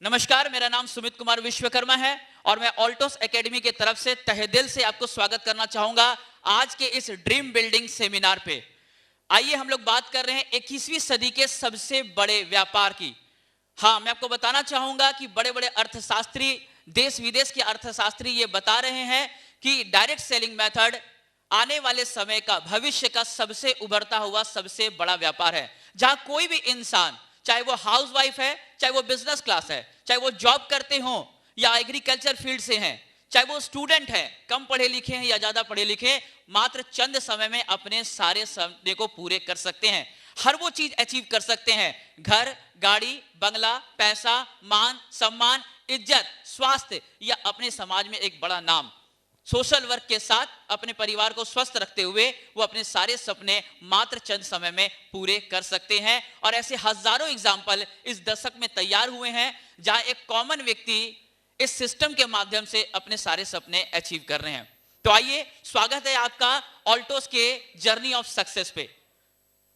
नमस्कार, मेरा नाम सुमित कुमार विश्वकर्मा है और मैं ऑल्टोस एकेडमी के तरफ से तहे दिल से आपको स्वागत करना चाहूंगा आज के इस ड्रीम बिल्डिंग सेमिनार पे। आइए हम लोग बात कर रहे हैं 21वीं सदी के सबसे बड़े व्यापार की। हाँ, मैं आपको बताना चाहूंगा कि बड़े बड़े अर्थशास्त्री, देश विदेश के अर्थशास्त्री ये बता रहे हैं कि डायरेक्ट सेलिंग मेथड आने वाले समय का, भविष्य का सबसे उभरता हुआ सबसे बड़ा व्यापार है, जहां कोई भी इंसान, चाहे वो हाउसवाइफ है, चाहे वो बिजनेस क्लास है, चाहे वो जॉब करते हो या एग्रीकल्चर फील्ड से हैं, चाहे वो स्टूडेंट है, कम पढ़े लिखे हैं या ज्यादा पढ़े लिखे, मात्र चंद समय में अपने सारे सपने को पूरे कर सकते हैं। हर वो चीज अचीव कर सकते हैं, घर, गाड़ी, बंगला, पैसा, मान सम्मान, इज्जत, स्वास्थ्य या अपने समाज में एक बड़ा नाम। सोशल वर्क के साथ अपने परिवार को स्वस्थ रखते हुए वो अपने सारे सपने मात्र चंद समय में पूरे कर सकते हैं। और ऐसे हजारों एग्जाम्पल इस दशक में तैयार हुए हैं जहां एक कॉमन व्यक्ति इस सिस्टम के माध्यम से अपने सारे सपने अचीव कर रहे हैं। तो आइए, स्वागत है आपका ऑल्टोस के जर्नी ऑफ सक्सेस पे।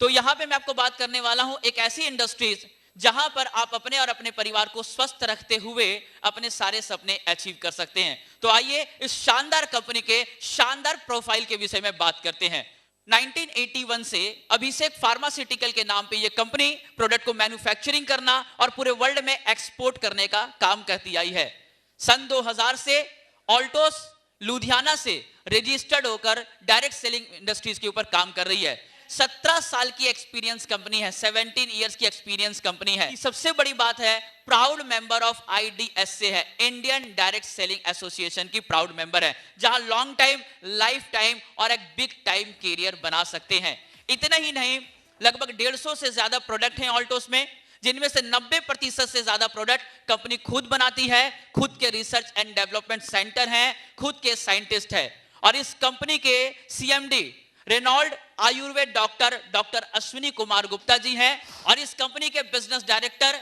तो यहां पे मैं आपको बात करने वाला हूं एक ऐसी इंडस्ट्रीज जहां पर आप अपने और अपने परिवार को स्वस्थ रखते हुए अपने सारे सपने अचीव कर सकते हैं। तो आइए इस शानदार कंपनी के शानदार प्रोफाइल के विषय में बात करते हैं। 1981 से अभिषेक फार्मास्यूटिकल के नाम पे ये कंपनी प्रोडक्ट को मैन्युफैक्चरिंग करना और पूरे वर्ल्ड में एक्सपोर्ट करने का काम करती आई है। सन 2000 से ऑल्टोस लुधियाना से रजिस्टर्ड होकर डायरेक्ट सेलिंग इंडस्ट्रीज के ऊपर काम कर रही है। 17 साल की एक्सपीरियंस कंपनी है, 17 इयर्स की एक्सपीरियंस कंपनी है। सबसे बड़ी बात है, प्राउड मेंबर ऑफ IDSA है, इंडियन डायरेक्ट सेलिंग एसोसिएशन की प्राउड मेंबर है, जहां लॉन्ग टाइम, लाइफ टाइम और एक बिग टाइम कैरियर बना सकते हैं। इतना ही नहीं, लगभग 150 से ज्यादा प्रोडक्ट हैं ऑल्टोस में, जिनमें से 90% से ज्यादा प्रोडक्ट कंपनी खुद बनाती है। खुद के रिसर्च एंड डेवलपमेंट सेंटर हैं, खुद के साइंटिस्ट है। और इस कंपनी के CMD Reynold Ayurved doctor Ashwini Kumar Gupta ji हैं और इस कंपनी के business director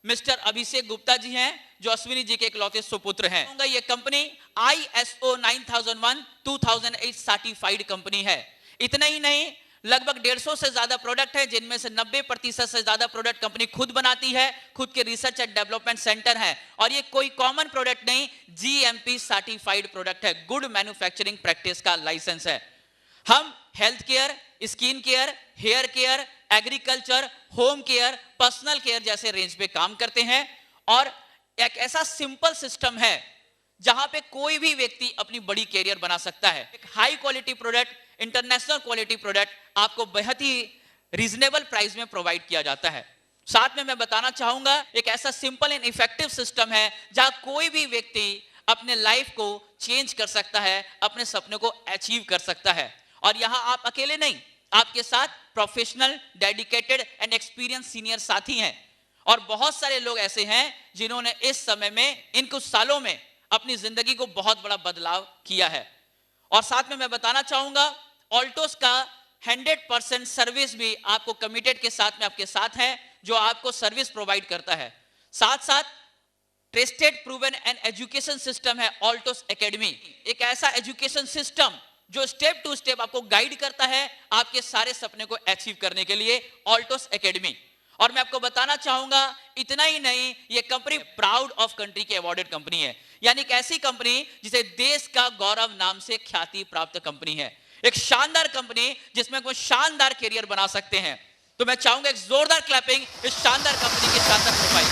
mister Abhishek Gupta ji हैं, जो अश्विनी जी के इकलौते सुपुत्र हैं। ये कंपनी ISO 9001-2008 सर्टिफाइड कंपनी है। इतना ही नहीं, लगभग 150 से ज्यादा प्रोडक्ट है, जिनमें से 90% से ज्यादा प्रोडक्ट कंपनी खुद बनाती है। खुद के रिसर्च एंड डेवलपमेंट सेंटर है और ये कोई कॉमन प्रोडक्ट नहीं, GMP सर्टिफाइड प्रोडक्ट है, गुड मैन्युफैक्चरिंग प्रैक्टिस का लाइसेंस है। हम health care, skin care, hair care, agriculture, home care, personal care जैसे रेंज पे काम करते हैं और एक ऐसा सिंपल सिस्टम है जहां पे कोई भी व्यक्ति अपनी बड़ी कैरियर बना सकता है। एक high quality product, international quality product आपको बेहद ही रीजनेबल प्राइस में प्रोवाइड किया जाता है। साथ में मैं बताना चाहूंगा, एक ऐसा सिंपल एंड इफेक्टिव सिस्टम है जहां कोई भी व्यक्ति अपने लाइफ को चेंज कर सकता है, अपने सपने को अचीव कर सकता है। और यहां आप अकेले नहीं, आपके साथ professional, dedicated and experience senior साथी हैं और बहुत सारे लोग ऐसे हैं जिन्होंने इस समय में, इन कुछ सालों में अपनी जिंदगी को बहुत बड़ा बदलाव किया है। और साथ में मैं बताना चाहूंगा, ऑल्टोस का 100% सर्विस भी आपको कमिटेड के साथ में आपके साथ है, जो आपको सर्विस प्रोवाइड करता है। साथ साथ trusted, proven and education system है ऑल्टोस एकेडमी, एक ऐसा एजुकेशन सिस्टम जो स्टेप टू स्टेप आपको गाइड करता है आपके सारे सपने को अचीव करने के लिए, ऑल्टोस एकेडमी। और मैं आपको बताना चाहूंगा, इतना ही नहीं, ये कंपनी प्राउड ऑफ कंट्री की अवार्डेड कंपनी है, यानी एक ऐसी कंपनी जिसे देश का गौरव नाम से ख्याति प्राप्त कंपनी है। एक शानदार कंपनी जिसमें कोई शानदार कैरियर बना सकते हैं। तो मैं चाहूंगा एक जोरदार क्लैपिंग इस शानदार कंपनी के शानदार प्रोफाइल।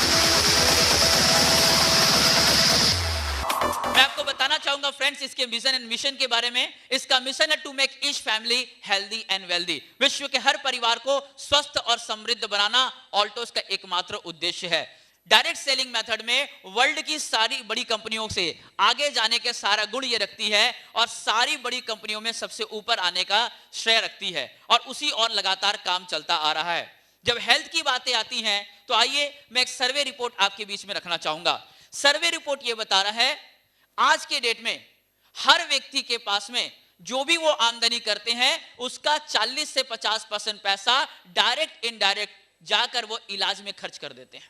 मैं आपको बताना चाहूंगा फ्रेंड्स, इसके विजन एंड मिशन के बारे में। इसका मिशन है to make each family healthy and wealthy. विश्व के हर परिवार को स्वस्थ और समृद्ध बनाना ऑल्टोस का एकमात्र उद्देश्य है। डायरेक्ट सेलिंग मेथड में वर्ल्ड की सारी बड़ी कंपनियों से आगे जाने के सारा गुण ये रखती है और सारी बड़ी कंपनियों में सबसे ऊपर आने का श्रेय रखती है और उसी और लगातार काम चलता आ रहा है। जब हेल्थ की बातें आती हैं तो आइए मैं एक सर्वे रिपोर्ट आपके बीच में रखना चाहूंगा। सर्वे रिपोर्ट ये बता रहा है, आज के डेट में हर व्यक्ति के पास में जो भी वो आमदनी करते हैं उसका 40 से 50% पैसा डायरेक्ट इनडायरेक्ट जाकर वो इलाज में खर्च कर देते हैं।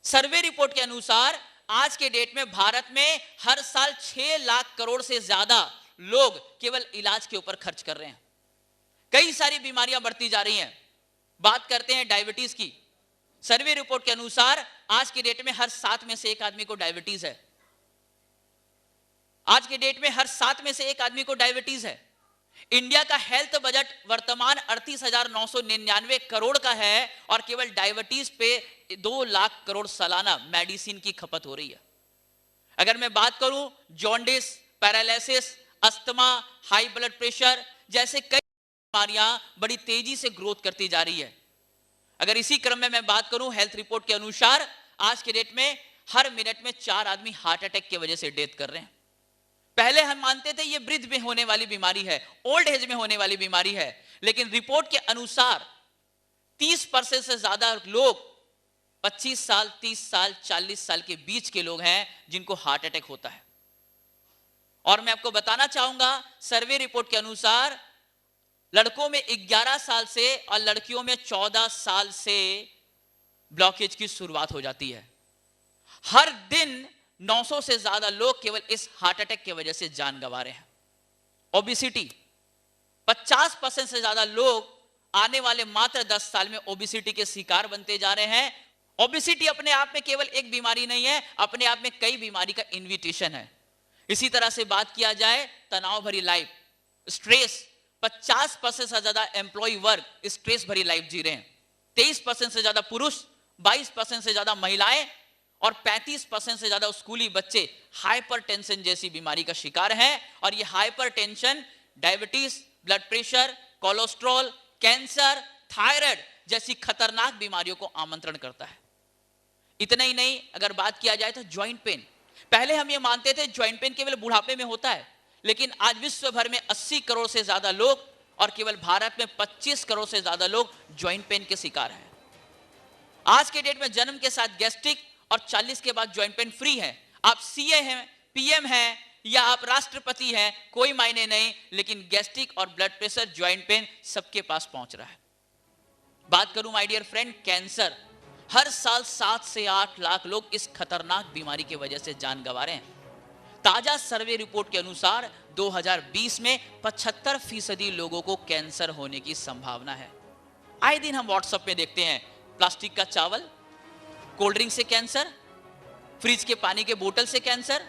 सर्वे रिपोर्ट के अनुसार आज के डेट में भारत में हर साल 6 लाख करोड़ से ज्यादा लोग केवल इलाज के ऊपर खर्च कर रहे हैं। कई सारी बीमारियां बढ़ती जा रही हैं। बात करते हैं डायबिटीज की, सर्वे रिपोर्ट के अनुसार आज के डेट में हर 7 में से एक आदमी को डायबिटीज है। आज के डेट में हर 7 में से एक आदमी को डायबिटीज है। इंडिया का हेल्थ बजट वर्तमान 38,999 करोड़ का है और केवल डायबिटीज पे 2 लाख करोड़ सालाना मेडिसिन की खपत हो रही है। अगर मैं बात करूं jaundice, paralysis, asthma, high blood pressure जैसे कई बीमारियां बड़ी तेजी से ग्रोथ करती जा रही है। अगर इसी क्रम में मैं बात करूं हेल्थ रिपोर्ट के अनुसार आज के डेट में हर मिनट में 4 आदमी हार्ट अटैक की वजह से डेथ कर रहे हैं। पहले हम मानते थे ये वृद्ध में होने वाली बीमारी है, ओल्ड एज में होने वाली बीमारी है, लेकिन रिपोर्ट के अनुसार 30% से ज्यादा लोग 25 साल, 30 साल, 40 साल के बीच के लोग हैं जिनको हार्ट अटैक होता है। और मैं आपको बताना चाहूंगा सर्वे रिपोर्ट के अनुसार लड़कों में 11 साल से और लड़कियों में 14 साल से ब्लॉकेज की शुरुआत हो जाती है। हर दिन 900 से ज्यादा लोग केवल इस हार्ट अटैक की वजह से जान गंवा रहे हैं। ओबिसिटी, 50% से ज्यादा लोग आने वाले मात्र 10 साल में ओबिसिटी के शिकार बनते जा रहे हैं। ओबिसिटी अपने आप में केवल एक बीमारी नहीं है, अपने आप में कई बीमारी का इन्विटेशन है। इसी तरह से बात किया जाए तनाव भरी लाइफ, स्ट्रेस, 50% से ज्यादा एम्प्लॉय वर्ग स्ट्रेस भरी लाइफ जी रहे हैं। 23% से ज्यादा पुरुष, 22% से ज्यादा महिलाएं और 35% से ज्यादा स्कूली बच्चे हाइपरटेंशन जैसी बीमारी का शिकार हैं। और ये hypertension diabetes, blood pressure, cholesterol, cancer, thyroid जैसी खतरनाक बीमारियों को आमंत्रण करता है। इतना ही नहीं, अगर बात किया जाए तो ज्वाइंट पेन, पहले हम ये मानते थे ज्वाइंट पेन केवल बुढ़ापे में होता है, लेकिन आज विश्व भर में 80 करोड़ से ज्यादा लोग और केवल भारत में 25 करोड़ से ज्यादा लोग ज्वाइंट पेन के शिकार हैं। आज के डेट में जन्म के साथ गैस्ट्रिक और 40 के बाद ज्वाइंट पेन फ्री है। आप सीए हैं, पीएम हैं या आप राष्ट्रपति हैं, कोई मायने नहीं, लेकिन गैस्ट्रिक और ब्लड प्रेशर, ज्वाइंट पेन सबके पास पहुंच रहा है। बात करूं माय डियर फ्रेंड, कैंसर, हर साल 7 से 8 लाख लोग इस खतरनाक बीमारी की वजह से जान गंवा रहे हैं। ताजा सर्वे रिपोर्ट के अनुसार 2020 में 75% लोगों को कैंसर होने की संभावना है। आए दिन हम व्हाट्सएप में देखते हैं प्लास्टिक का चावल, कोल्ड ड्रिंक से कैंसर, फ्रिज के पानी के बोतल से कैंसर,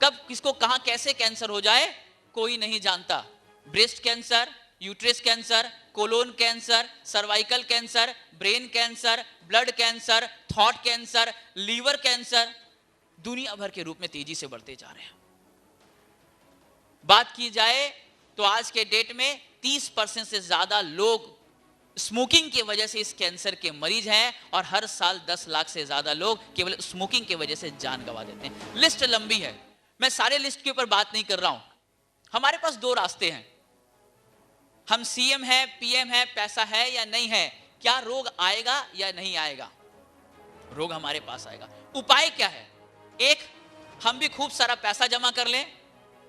कब किसको कहां कैसे कैंसर हो जाए कोई नहीं जानता। Breast cancer, uterus cancer, colon cancer, cervical cancer, brain cancer, blood cancer, थॉट कैंसर, लीवर कैंसर दुनिया भर के रूप में तेजी से बढ़ते जा रहे हैं। बात की जाए तो आज के डेट में 30% से ज्यादा लोग स्मोकिंग की वजह से इस कैंसर के मरीज हैं और हर साल 10 लाख से ज्यादा लोग केवल स्मोकिंग की वजह से जान गंवा देते हैं। लिस्ट लंबी है, मैं सारे लिस्ट के ऊपर बात नहीं कर रहा हूं। हमारे पास 2 रास्ते हैं, हम सीएम है, पीएम है, पैसा है या नहीं है, क्या रोग आएगा या नहीं आएगा? रोग हमारे पास आएगा। उपाय क्या है? एक, हम भी खूब सारा पैसा जमा कर लें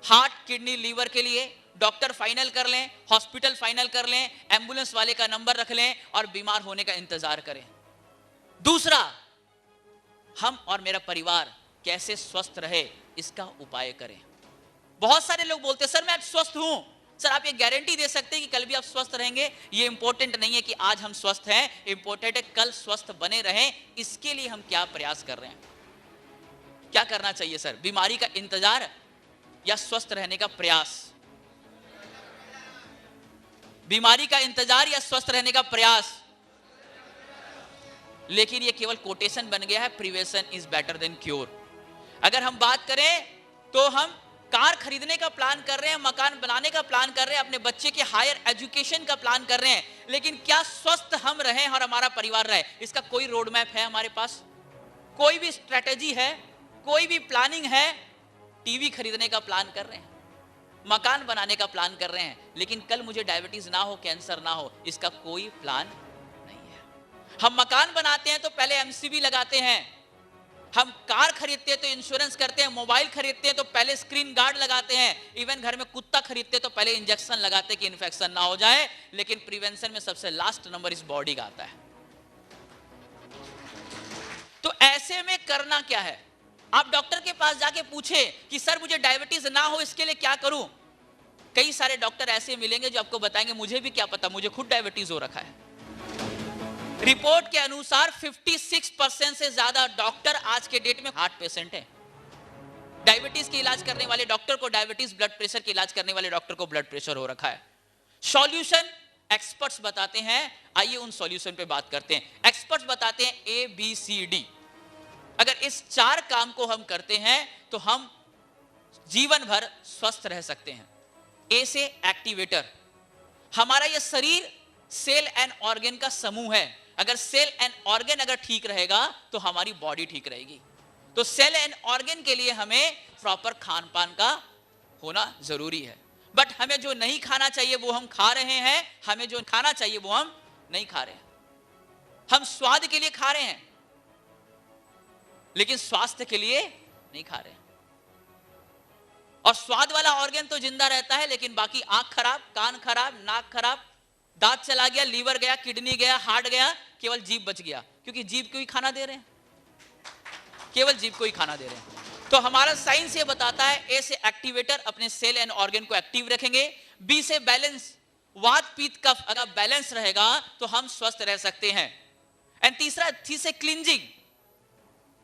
हार्ट, किडनी, लीवर के लिए, डॉक्टर फाइनल कर लें, हॉस्पिटल फाइनल कर लें, एम्बुलेंस वाले का नंबर रख लें और बीमार होने का इंतजार करें। दूसरा, हम और मेरा परिवार कैसे स्वस्थ रहे इसका उपाय करें। बहुत सारे लोग बोलते हैं सर मैं आज स्वस्थ हूं। सर आप ये गारंटी दे सकते हैं कि कल भी आप स्वस्थ रहेंगे? ये इंपॉर्टेंट नहीं है कि आज हम स्वस्थ हैं, इंपॉर्टेंट है कल स्वस्थ बने रहें। इसके लिए हम क्या प्रयास कर रहे हैं? क्या करना चाहिए सर, बीमारी का इंतजार या स्वस्थ रहने का प्रयास? बीमारी का इंतजार या स्वस्थ रहने का प्रयास? लेकिन ये केवल कोटेशन बन गया है, prevention is better than cure. अगर हम बात करें तो हम कार खरीदने का प्लान कर रहे हैं, मकान बनाने का प्लान कर रहे हैं, अपने बच्चे के हायर एजुकेशन का प्लान कर रहे हैं, लेकिन क्या स्वस्थ हम रहें और हमारा परिवार रहे, इसका कोई रोड मैप है हमारे पास? कोई भी स्ट्रेटेजी है? कोई भी प्लानिंग है? टीवी खरीदने का प्लान कर रहे हैं, मकान बनाने का प्लान कर रहे हैं, लेकिन कल मुझे डायबिटीज ना हो, कैंसर ना हो, इसका कोई प्लान नहीं है। हम मकान बनाते हैं तो पहले एमसीबी लगाते हैं, हम कार खरीदते हैं तो इंश्योरेंस करते हैं, मोबाइल खरीदते हैं तो पहले स्क्रीन गार्ड लगाते हैं, इवन घर में कुत्ता खरीदते हैं तो पहले इंजेक्शन लगाते हैं कि इन्फेक्शन ना हो जाए। लेकिन प्रिवेंशन में सबसे लास्ट नंबर इस बॉडी का आता है। तो ऐसे में करना क्या है? आप डॉक्टर के पास जाके पूछे कि सर मुझे डायबिटीज ना हो इसके लिए क्या करूं? कई सारे डॉक्टर ऐसे मिलेंगे जो आपको बताएंगे मुझे भी क्या पता, मुझे खुद डायबिटीज हो रखा है। रिपोर्ट के अनुसार 56% से ज्यादा डॉक्टर आज के डेट में हार्ट पेशेंट हैं। डायबिटीज के इलाज करने वाले डॉक्टर को डायबिटीज, ब्लड प्रेशर के इलाज करने वाले डॉक्टर को ब्लड प्रेशर हो रखा है। सॉल्यूशन एक्सपर्ट्स बताते हैं, आइए उन सॉल्यूशन पे बात करते हैं। एक्सपर्ट्स बताते हैं ABCD, अगर इस 4 काम को हम करते हैं तो हम जीवन भर स्वस्थ रह सकते हैं। ए से एक्टिवेटर, हमारा यह शरीर सेल एंड ऑर्गन का समूह है। अगर सेल एंड ऑर्गन अगर ठीक रहेगा तो हमारी बॉडी ठीक रहेगी। तो सेल एंड ऑर्गन के लिए हमें प्रॉपर खान पान का होना जरूरी है। बट हमें जो नहीं खाना चाहिए वो हम खा रहे हैं, हमें जो खाना चाहिए वो हम नहीं खा रहे हैं। हम स्वाद के लिए खा रहे हैं लेकिन स्वास्थ्य के लिए नहीं खा रहे हैं। और स्वाद वाला ऑर्गन तो जिंदा रहता है लेकिन बाकी आंख खराब, कान खराब, नाक खराब, दांत चला गया, लीवर गया, किडनी गया, हार्ट गया, केवल जीभ बच गया। क्योंकि जीभ को ही खाना दे रहे हैं, केवल जीभ को ही खाना दे रहे हैं। तो हमारा साइंस ये बताता है, ए से एक्टिवेटर, अपने सेल एंड ऑर्गन को एक्टिव रखेंगे। बी से बैलेंस, वात पित्त कफ अगर बैलेंस रहेगा तो हम स्वस्थ रह सकते हैं। एंड तीसरा, थी से क्लींजिंग,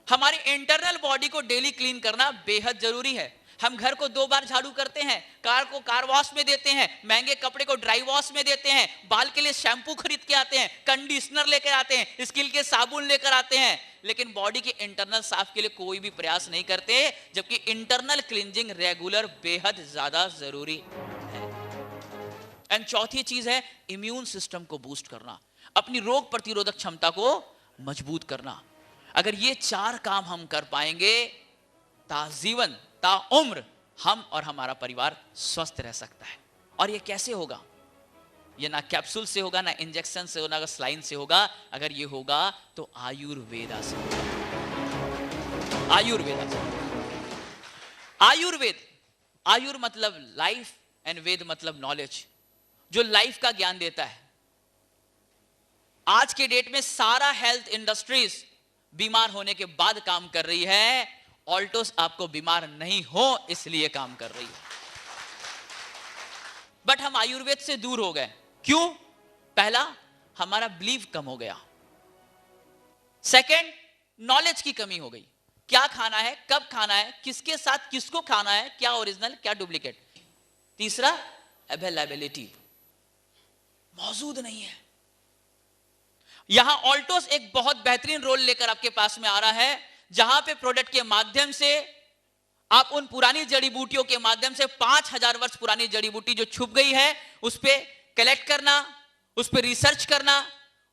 हमारी इंटरनल बॉडी को डेली क्लीन करना बेहद जरूरी है। हम घर को 2 बार झाड़ू करते हैं, कार को कार वॉश में देते हैं, महंगे कपड़े को ड्राई वॉश में देते हैं, बाल के लिए शैम्पू खरीद के आते हैं, कंडीशनर लेकर आते हैं, स्किन के साबुन लेकर आते हैं, लेकिन बॉडी के इंटरनल साफ के लिए कोई भी प्रयास नहीं करते, जबकि इंटरनल क्लींजिंग रेगुलर बेहद ज्यादा जरूरी है। एंड चौथी चीज है इम्यून सिस्टम को बूस्ट करना, अपनी रोग प्रतिरोधक क्षमता को मजबूत करना। अगर ये 4 काम हम कर पाएंगे, ताजीवन ता उम्र हम और हमारा परिवार स्वस्थ रह सकता है। और ये कैसे होगा? ये ना कैप्सूल से होगा, ना इंजेक्शन से होगा, ना स्लाइन से होगा। अगर ये होगा तो आयुर्वेदा से होगा। आयुर्वेदा से। आयुर्वेद, आयुर मतलब लाइफ एंड वेद मतलब नॉलेज, जो लाइफ का ज्ञान देता है। आज के डेट में सारा हेल्थ इंडस्ट्रीज बीमार होने के बाद काम कर रही है, ऑल्टोस आपको बीमार नहीं हो इसलिए काम कर रही है। बट हम आयुर्वेद से दूर हो गए। क्यों? पहला, हमारा बिलीव कम हो गया। सेकंड, नॉलेज की कमी हो गई। क्या खाना है, कब खाना है, किसके साथ किसको खाना है, क्या ओरिजिनल क्या डुप्लीकेट। तीसरा, अवेलेबिलिटी मौजूद नहीं है। यहां ऑल्टोस एक बहुत बेहतरीन रोल लेकर आपके पास में आ रहा है, जहां पे प्रोडक्ट के माध्यम से आप उन पुरानी जड़ी बूटियों के माध्यम से 5000 वर्ष पुरानी जड़ी बूटी जो छुप गई है उस पे कलेक्ट करना, उस पे रिसर्च करना,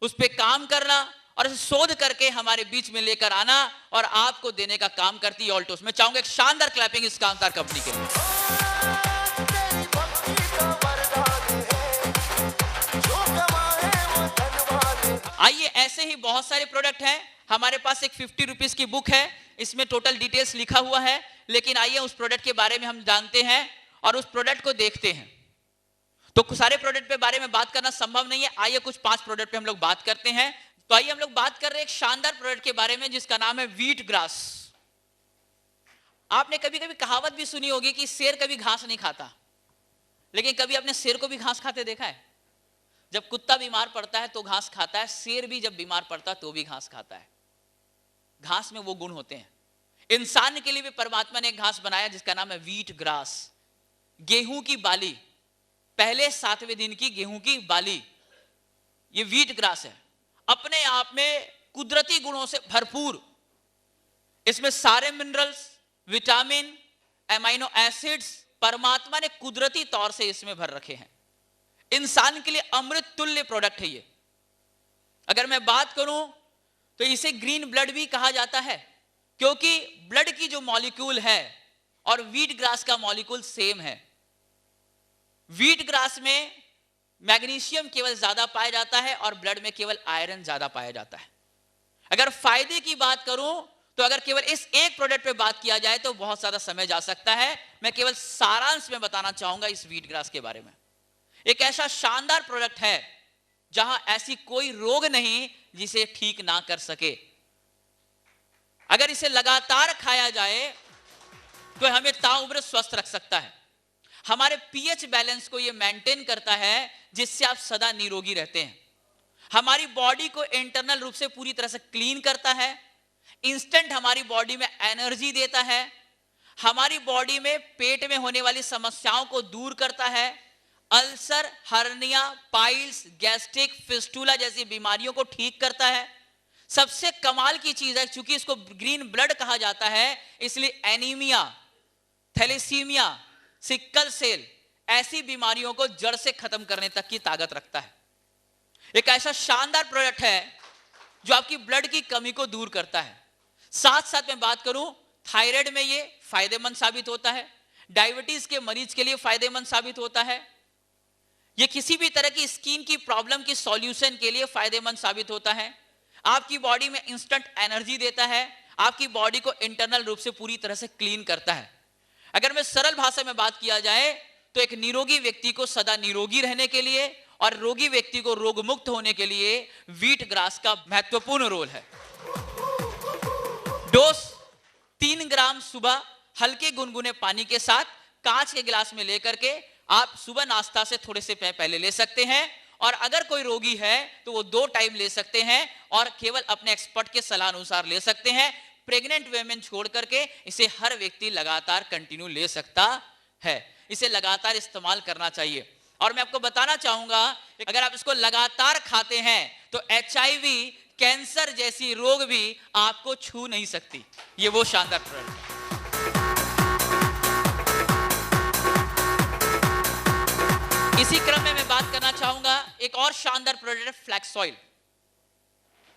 उस पे काम करना और इसे शोध करके हमारे बीच में लेकर आना और आपको देने का काम करती है ऑल्टोस। मैं चाहूंगा एक शानदार क्लैपिंग इस शानदार कंपनी के लिए। आइए, ऐसे ही बहुत सारे प्रोडक्ट हैं। हमारे पास एक 50 रुपीज की बुक है, इसमें टोटल डिटेल्स लिखा हुआ है, लेकिन आइए उस प्रोडक्ट के बारे में हम जानते हैं और उस प्रोडक्ट को देखते हैं। तो सारे प्रोडक्ट के बारे में बात करना संभव नहीं है, आइए कुछ 5 प्रोडक्ट पे हम लोग बात करते हैं। तो आइए हम लोग बात कर रहे हैं एक शानदार प्रोडक्ट के बारे में जिसका नाम है व्हीट ग्रास। आपने कभी कभी कहावत भी सुनी होगी कि शेर कभी घास नहीं खाता, लेकिन कभी आपने शेर को भी घास खाते देखा है? जब कुत्ता बीमार पड़ता है तो घास खाता है, शेर भी जब बीमार पड़ता है तो भी घास खाता है। घास में वो गुण होते हैं। इंसान के लिए भी परमात्मा ने एक घास बनाया जिसका नाम है व्हीट ग्रास। गेहूं की बाली, पहले 7वें दिन की गेहूं की बाली, ये व्हीट ग्रास है। अपने आप में कुदरती गुणों से भरपूर, इसमें सारे मिनरल्स, विटामिन, एमाइनो एसिड्स परमात्मा ने कुदरती तौर से इसमें भर रखे हैं। इंसान के लिए अमृत तुल्य प्रोडक्ट है ये। अगर मैं बात करूं तो इसे ग्रीन ब्लड भी कहा जाता है, क्योंकि ब्लड की जो मॉलिक्यूल है और व्हीट ग्रास का मॉलिक्यूल सेम है। व्हीट ग्रास में मैग्नीशियम केवल ज्यादा पाया जाता है और ब्लड में केवल आयरन ज्यादा पाया जाता है। अगर फायदे की बात करूं तो अगर केवल इस एक प्रोडक्ट पे बात किया जाए तो बहुत ज्यादा समय जा सकता है। मैं केवल सारांश में बताना चाहूंगा इस व्हीट ग्रास के बारे में। एक ऐसा शानदार प्रोडक्ट है जहां ऐसी कोई रोग नहीं जिसे ठीक ना कर सके। अगर इसे लगातार खाया जाए तो हमें ताउम्र स्वस्थ रख सकता है। हमारे पीएच बैलेंस को यह मेंटेन करता है जिससे आप सदा निरोगी रहते हैं। हमारी बॉडी को इंटरनल रूप से पूरी तरह से क्लीन करता है, इंस्टेंट हमारी बॉडी में एनर्जी देता है, हमारी बॉडी में पेट में होने वाली समस्याओं को दूर करता है, ulcer, hernia, piles, gastric, fistula जैसी बीमारियों को ठीक करता है। सबसे कमाल की चीज है, क्योंकि इसको ग्रीन ब्लड कहा जाता है, इसलिए एनीमिया, थैलेसीमिया, सिकल सेल ऐसी बीमारियों को जड़ से खत्म करने तक की ताकत रखता है। एक ऐसा शानदार प्रोडक्ट है जो आपकी ब्लड की कमी को दूर करता है। साथ साथ मैं बात करूं, थायराइड में ये फायदेमंद साबित होता है, डायबिटीज के मरीज के लिए फायदेमंद साबित होता है, ये किसी भी तरह की स्किन की प्रॉब्लम की सॉल्यूशन के लिए फायदेमंद साबित होता है, आपकी बॉडी में इंस्टेंट एनर्जी देता है, आपकी बॉडी को इंटरनल रूप से पूरी तरह से क्लीन करता है। अगर मैं सरल भाषा में बात किया जाए तो एक निरोगी व्यक्ति को सदा निरोगी रहने के लिए और रोगी व्यक्ति को रोग मुक्त होने के लिए व्हीट ग्रास का महत्वपूर्ण रोल है। डोज 3 ग्राम सुबह हल्के गुनगुने पानी के साथ कांच के गिलास में लेकर के आप सुबह नाश्ता से थोड़े से पहले ले सकते हैं, और अगर कोई रोगी है तो वो 2 टाइम ले सकते हैं और केवल अपने एक्सपर्ट के सलाह अनुसार ले सकते हैं। प्रेग्नेंट वुमेन छोड़ करके इसे हर व्यक्ति लगातार कंटिन्यू ले सकता है, इसे लगातार इस्तेमाल करना चाहिए। और मैं आपको बताना चाहूंगा, अगर आप इसको लगातार खाते हैं तो HIV, कैंसर जैसी रोग भी आपको छू नहीं सकती। ये वो शानदार प्रोडक्ट है। इसी क्रम में मैं बात करना चाहूंगा, एक और शानदार प्रोडक्ट है फ्लैक्स ऑयल।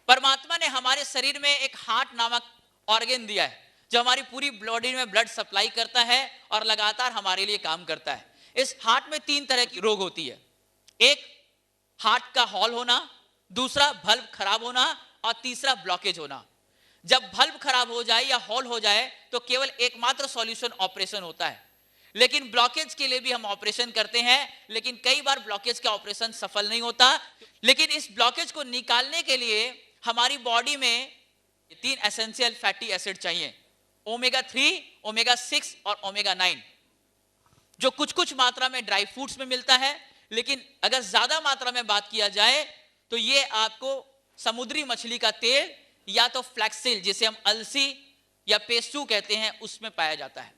परमात्मा ने हमारे शरीर में एक हार्ट नामक ऑर्गन दिया है जो हमारी पूरी बॉडी में ब्लड सप्लाई करता है और लगातार हमारे लिए काम करता है। इस हार्ट में 3 तरह की रोग होती है, एक हार्ट का हॉल होना, दूसरा बल्ब खराब होना और तीसरा ब्लॉकेज होना। जब बल्ब खराब हो जाए या हॉल हो जाए तो केवल एकमात्र सॉल्यूशन ऑपरेशन होता है, लेकिन ब्लॉकेज के लिए भी हम ऑपरेशन करते हैं, लेकिन कई बार ब्लॉकेज का ऑपरेशन सफल नहीं होता। लेकिन इस ब्लॉकेज को निकालने के लिए हमारी बॉडी में 3 एसेंशियल फैटी एसिड चाहिए, ओमेगा 3, ओमेगा 6 और ओमेगा 9, जो कुछ कुछ मात्रा में ड्राई फ्रूट्स में मिलता है, लेकिन अगर ज्यादा मात्रा में बात किया जाए तो ये आपको समुद्री मछली का तेल या तो फ्लैक्सिल जिसे हम अलसी या पेस्तू कहते हैं उसमें पाया जाता है।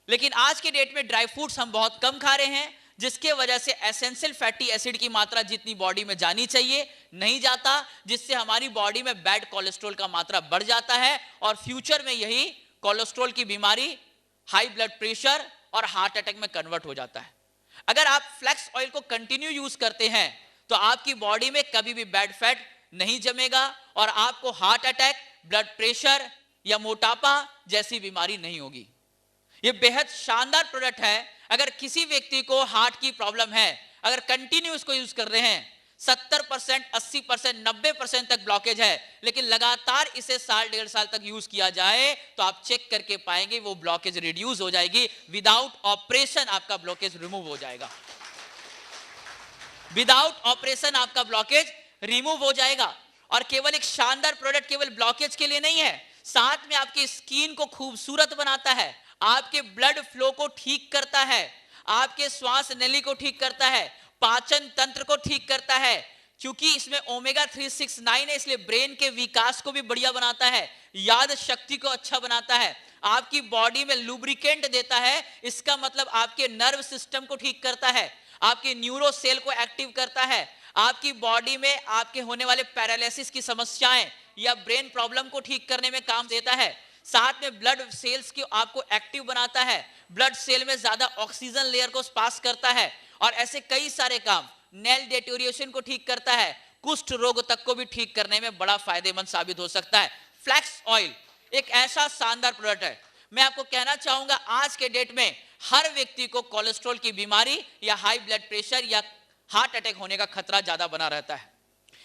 लेकिन आज के डेट में ड्राई फ्रूट्स हम बहुत कम खा रहे हैं, जिसके वजह से एसेंशियल फैटी एसिड की मात्रा जितनी बॉडी में जानी चाहिए नहीं जाता, जिससे हमारी बॉडी में बैड कोलेस्ट्रॉल का मात्रा बढ़ जाता है और फ्यूचर में यही कोलेस्ट्रॉल की बीमारी, हाई ब्लड प्रेशर और हार्ट अटैक में कन्वर्ट हो जाता है। अगर आप फ्लैक्स ऑयल को कंटिन्यू यूज करते हैं तो आपकी बॉडी में कभी भी बैड फैट नहीं जमेगा और आपको हार्ट अटैक, ब्लड प्रेशर या मोटापा जैसी बीमारी नहीं होगी। ये बेहद शानदार प्रोडक्ट है। अगर किसी व्यक्ति को हार्ट की प्रॉब्लम है, अगर कंटिन्यू इसको यूज कर रहे हैं, 70%, 80%, 90% तक ब्लॉकेज है, लेकिन लगातार इसे साल 1.5 साल तक यूज किया जाए तो आप चेक करके पाएंगे वो ब्लॉकेज रिड्यूस हो जाएगी। विदाउट ऑपरेशन आपका ब्लॉकेज रिमूव हो जाएगा, विदाउट ऑपरेशन आपका ब्लॉकेज रिमूव हो जाएगा। और केवल एक शानदार प्रोडक्ट केवल ब्लॉकेज के लिए नहीं है, साथ में आपकी स्किन को खूबसूरत बनाता है, आपके ब्लड फ्लो को ठीक करता है, आपके श्वास नली को ठीक करता है, पाचन तंत्र को ठीक करता है, क्योंकि इसमें ओमेगा 3, 6, 9 है, इसलिए ब्रेन के विकास को भी बढ़िया बनाता है, याद शक्ति को अच्छा बनाता है, आपकी बॉडी में लुब्रिकेंट देता है, इसका मतलब आपके नर्व सिस्टम को ठीक करता है, आपके न्यूरो सेल को एक्टिव करता है, आपकी बॉडी में आपके होने वाले पैरालिसिस की समस्याएं या ब्रेन प्रॉब्लम को ठीक करने में काम देता है। साथ में ब्लड सेल्स की आपको एक्टिव बनाता है, ब्लड सेल में ज्यादा ऑक्सीजन लेयर को पास करता है और ऐसे कई सारे काम, नेल डिटोरिएशन को ठीक करता है, कुष्ठ रोग तक को भी ठीक करने में बड़ा फायदेमंद साबित हो सकता है। फ्लैक्स ऑयल एक ऐसा शानदार प्रोडक्ट है। मैं आपको कहना चाहूंगा, आज के डेट में हर व्यक्ति को कोलेस्ट्रॉल की बीमारी या हाई ब्लड प्रेशर या हार्ट अटैक होने का खतरा ज्यादा बना रहता है,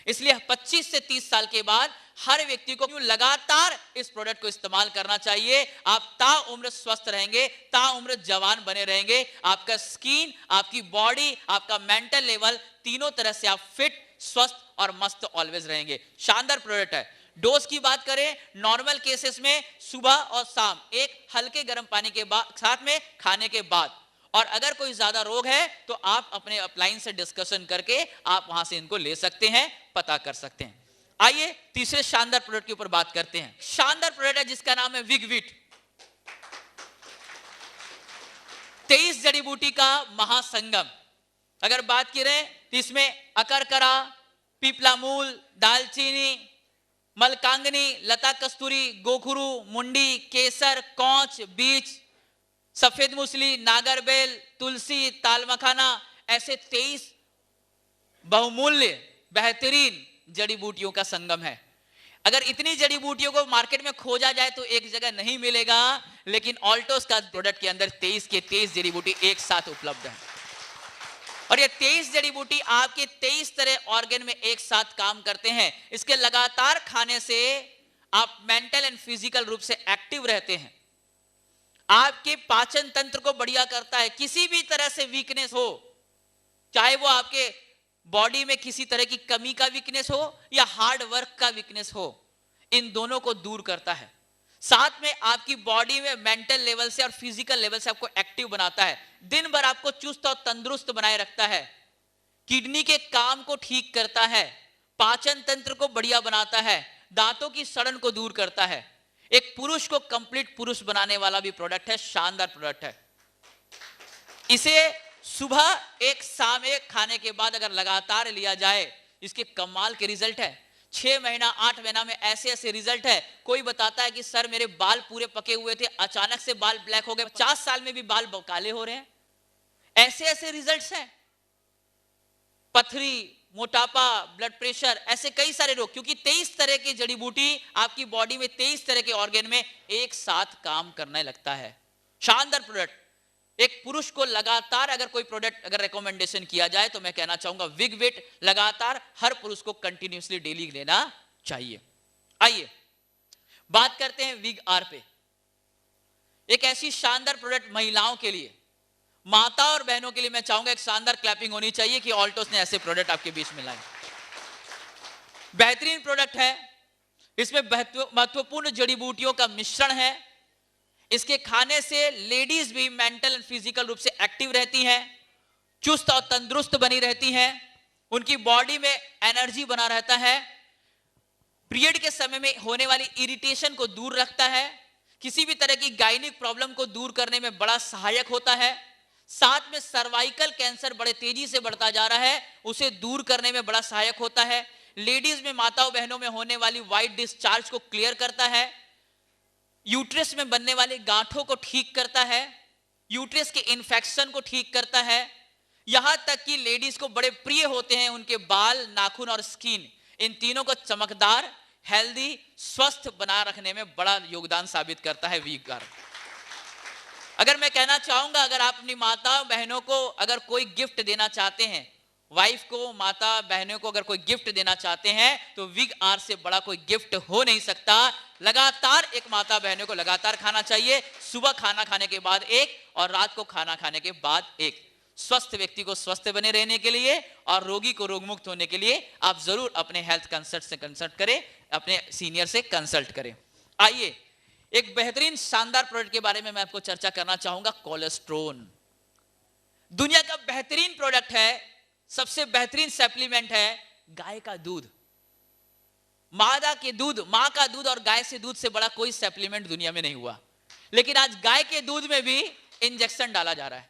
इसलिए 25 से 30 साल के बाद हर व्यक्ति को लगातार इस प्रोडक्ट को इस्तेमाल करना चाहिए। आप ताउम्र स्वस्थ रहेंगे, ताउम्र जवान बने रहेंगे, आपका स्किन, आपकी बॉडी, आपका मेंटल लेवल, तीनों तरह से आप फिट, स्वस्थ और मस्त ऑलवेज रहेंगे। शानदार प्रोडक्ट है। डोज की बात करें, नॉर्मल केसेस में सुबह और शाम एक हल्के गर्म पानी के बाद साथ में खाने के बाद, और अगर कोई ज्यादा रोग है तो आप अपने अपलाइन से डिस्कशन करके आप वहां से इनको ले सकते हैं, पता कर सकते हैं। आइए तीसरे शानदार प्रोडक्ट के ऊपर बात करते हैं। शानदार प्रोडक्ट है जिसका नाम है विगवीट। 23 जड़ी बूटी का महासंगम। अगर बात करें तो इसमें अकरकरा, पीपला मूल, दालचीनी, मलकांगनी, लता कस्तूरी, गोखरू, मुंडी, केसर, कौच, बीज, सफेद मूसली, नागरबेल, तुलसी, तालमखाना, ऐसे 23 बहुमूल्य बेहतरीन जड़ी बूटियों का संगम है। अगर इतनी जड़ी बूटियों को मार्केट में खोजा जाए तो एक जगह नहीं मिलेगा, लेकिन ऑल्टोस का प्रोडक्ट के अंदर 23 के 23 जड़ी बूटी एक साथ उपलब्ध है। और ये 23 जड़ी बूटी आपके 23 तरह ऑर्गन में एक साथ काम करते हैं। इसके लगातार खाने से आप मेंटल एंड फिजिकल रूप से एक्टिव रहते हैं। आपके पाचन तंत्र को बढ़िया करता है। किसी भी तरह से वीकनेस हो, चाहे वो आपके बॉडी में किसी तरह की कमी का वीकनेस हो या हार्ड वर्क का वीकनेस हो, इन दोनों को दूर करता है। साथ में आपकी बॉडी में मेंटल लेवल से और फिजिकल लेवल से आपको एक्टिव बनाता है। दिन भर आपको चुस्त और तंदुरुस्त बनाए रखता है। किडनी के काम को ठीक करता है, पाचन तंत्र को बढ़िया बनाता है, दांतों की सड़न को दूर करता है। एक पुरुष को कंप्लीट पुरुष बनाने वाला भी प्रोडक्ट है, शानदार प्रोडक्ट है। इसे सुबह एक शाम एक खाने के बाद अगर लगातार लिया जाए, इसके कमाल के रिजल्ट है। 6 महीना 8 महीना में ऐसे ऐसे रिजल्ट है। कोई बताता है कि सर मेरे बाल पूरे पके हुए थे, अचानक से बाल ब्लैक हो गए, 50 साल में भी बाल काले हो रहे हैं। ऐसे ऐसे रिजल्ट्स हैं। पथरी, मोटापा, ब्लड प्रेशर, ऐसे कई सारे रोग, क्योंकि 23 तरह की जड़ी बूटी आपकी बॉडी में 23 तरह के ऑर्गन में एक साथ काम करने लगता है। शानदार प्रोडक्ट। एक पुरुष को लगातार अगर कोई प्रोडक्ट अगर रिकमेंडेशन किया जाए तो मैं कहना चाहूंगा विगवेट लगातार हर पुरुष को कंटिन्यूअसली डेली लेना चाहिए। आइए बात करते हैं विग आर पे। एक ऐसी शानदार प्रोडक्ट महिलाओं के लिए, माता और बहनों के लिए मैं चाहूंगा एक शानदार क्लैपिंग होनी चाहिए कि ऑल्टोस ने ऐसे प्रोडक्ट आपके बीच में लाए। बेहतरीन प्रोडक्ट है। इसमें महत्वपूर्ण जड़ी बूटियों का मिश्रण है। इसके खाने से लेडीज भी मेंटल एंड फिजिकल रूप से एक्टिव रहती हैं, चुस्त और तंदुरुस्त बनी रहती हैं, उनकी बॉडी में एनर्जी बना रहता है, पीरियड के समय में होने वाली इरिटेशन को दूर रखता है, किसी भी तरह की गायनिक प्रॉब्लम को दूर करने में बड़ा सहायक होता है। साथ में सर्वाइकल कैंसर बड़े तेजी से बढ़ता जा रहा है, उसे दूर करने में बड़ा सहायक होता है। लेडीज में, माताओं बहनों में होने वाली वाइट डिस्चार्ज को क्लियर करता है, यूट्रस में बनने वाले गांठों को ठीक करता है, यूट्रस के इन्फेक्शन को ठीक करता है। यहां तक कि लेडीज को बड़े प्रिय होते हैं उनके बाल, नाखून और स्किन, इन तीनों को चमकदार, हेल्दी, स्वस्थ बना रखने में बड़ा योगदान साबित करता है वीग आर। अगर मैं कहना चाहूंगा, अगर आप अपनी माता बहनों को अगर कोई गिफ्ट देना चाहते हैं, वाइफ को, माता बहनों को अगर कोई गिफ्ट देना चाहते हैं, तो विग आर से बड़ा कोई गिफ्ट हो नहीं सकता। लगातार एक माता बहनों को लगातार खाना चाहिए, सुबह खाना खाने के बाद एक और रात को खाना खाने के बाद एक। स्वस्थ व्यक्ति को स्वस्थ बने रहने के लिए और रोगी को रोग मुक्त होने के लिए आप जरूर अपने हेल्थ कंसल्ट से कंसल्ट करें, अपने सीनियर से कंसल्ट करें। आइए एक बेहतरीन शानदार प्रोडक्ट के बारे में मैं आपको चर्चा करना चाहूंगा, कोलेस्ट्रोन। दुनिया का बेहतरीन प्रोडक्ट है, सबसे बेहतरीन सप्लीमेंट है गाय का दूध। मादा के दूध, मां का दूध और गाय से दूध से बड़ा कोई सप्लीमेंट दुनिया में नहीं हुआ। लेकिन आज गाय के दूध में भी इंजेक्शन डाला जा रहा है,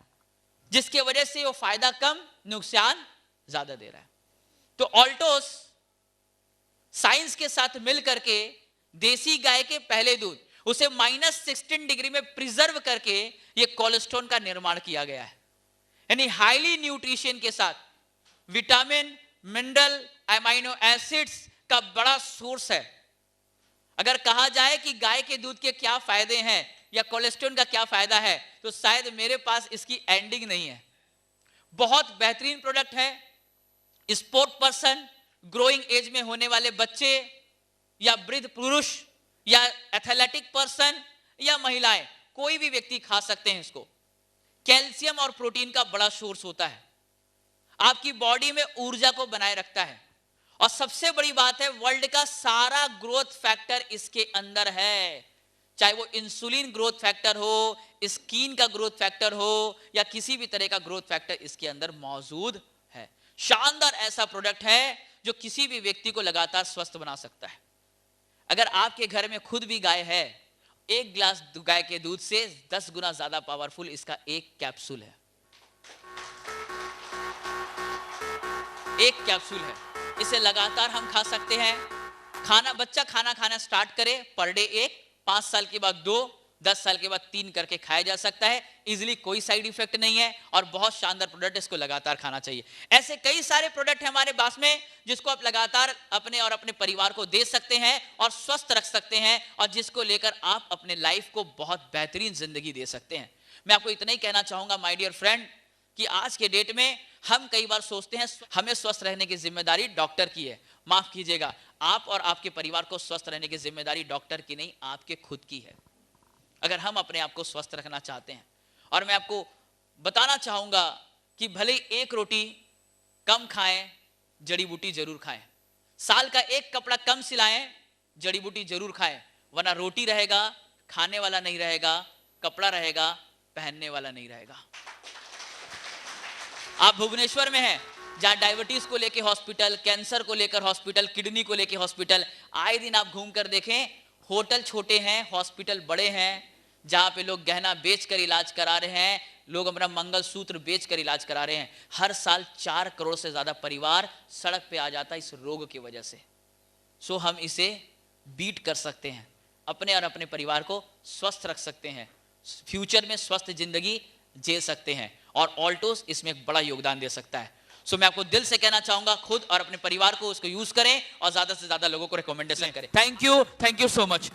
जिसके वजह से वो फायदा कम, नुकसान ज्यादा दे रहा है। तो ऑल्टोस साइंस के साथ मिल करके देसी गाय के पहले दूध, उसे -16 डिग्री में प्रिजर्व करके ये कोलेस्ट्रॉल का निर्माण किया गया है। यानी हाईली न्यूट्रिशन के साथ विटामिन, मिनरल, अमाइनो एसिड्स का बड़ा सोर्स है। अगर कहा जाए कि गाय के दूध के क्या फायदे हैं या कोलेस्ट्रॉल का क्या फायदा है, तो शायद मेरे पास इसकी एंडिंग नहीं है। बहुत बेहतरीन प्रोडक्ट है। स्पोर्ट पर्सन, ग्रोइंग एज में होने वाले बच्चे या वृद्ध पुरुष या एथलेटिक पर्सन या महिलाएं, कोई भी व्यक्ति खा सकते हैं इसको। कैल्शियम और प्रोटीन का बड़ा सोर्स होता है, आपकी बॉडी में ऊर्जा को बनाए रखता है। और सबसे बड़ी बात है, वर्ल्ड का सारा ग्रोथ फैक्टर इसके अंदर है, चाहे वो इंसुलिन ग्रोथ फैक्टर हो, स्किन का ग्रोथ फैक्टर हो या किसी भी तरह का ग्रोथ फैक्टर इसके अंदर मौजूद है। शानदार ऐसा प्रोडक्ट है जो किसी भी व्यक्ति को लगातार स्वस्थ बना सकता है। अगर आपके घर में खुद भी गाय है, एक गिलास गाय के दूध से 10 गुना ज्यादा पावरफुल इसका एक कैप्सूल है। एक कैप्सूल है, इसे लगातार हम खा सकते हैं। बच्चा खाना खाना स्टार्ट करे, पर डे 1, 5 साल के बाद 2, 10 साल के बाद 3 करके खाया जा सकता है। इजीली, कोई साइड इफेक्ट नहीं है और बहुत शानदार प्रोडक्ट, इसको लगातार खाना चाहिए। ऐसे कई सारे प्रोडक्ट हैं हमारे पास में जिसको आप लगातार अपने और अपने परिवार को दे सकते हैं और स्वस्थ रख सकते हैं, और जिसको लेकर आप अपने लाइफ को बहुत बेहतरीन जिंदगी दे सकते हैं। मैं आपको इतना ही कहना चाहूंगा माय डियर फ्रेंड कि आज के डेट में हम कई बार सोचते हैं हमें स्वस्थ रहने की जिम्मेदारी डॉक्टर की है। माफ कीजिएगा, आप और आपके परिवार को स्वस्थ रहने की जिम्मेदारी डॉक्टर की नहीं, आपके खुद की है। अगर हम अपने आप को स्वस्थ रखना चाहते हैं, और मैं आपको बताना चाहूंगा कि भले एक रोटी कम खाएं, जड़ी बूटी जरूर खाएं। साल का एक कपड़ा कम सिलाएं, जड़ी बूटी जरूर खाएं, वरना रोटी रहेगा, खाने वाला नहीं रहेगा, कपड़ा रहेगा, पहनने वाला नहीं रहेगा। आप भुवनेश्वर में हैं, जहां डायबिटीज को लेकर हॉस्पिटल, कैंसर को लेकर हॉस्पिटल, किडनी को लेकर हॉस्पिटल, आए दिन आप घूम कर देखें, होटल छोटे हैं, हॉस्पिटल बड़े हैं, जहां पे लोग गहना बेचकर इलाज करा रहे हैं, लोग अपना मंगलसूत्र बेचकर इलाज करा रहे हैं। हर साल 4 करोड़ से ज्यादा परिवार सड़क पे आ जाता है इस रोग की वजह से। सो हम इसे बीट कर सकते हैं, अपने और अपने परिवार को स्वस्थ रख सकते हैं, फ्यूचर में स्वस्थ जिंदगी जी सकते हैं, और ऑल्टोस इसमें एक बड़ा योगदान दे सकता है। सो मैं आपको दिल से कहना चाहूंगा, खुद और अपने परिवार को उसको यूज करें और ज्यादा से ज्यादा लोगों को रिकमेंडेशन करें। Thank you so much.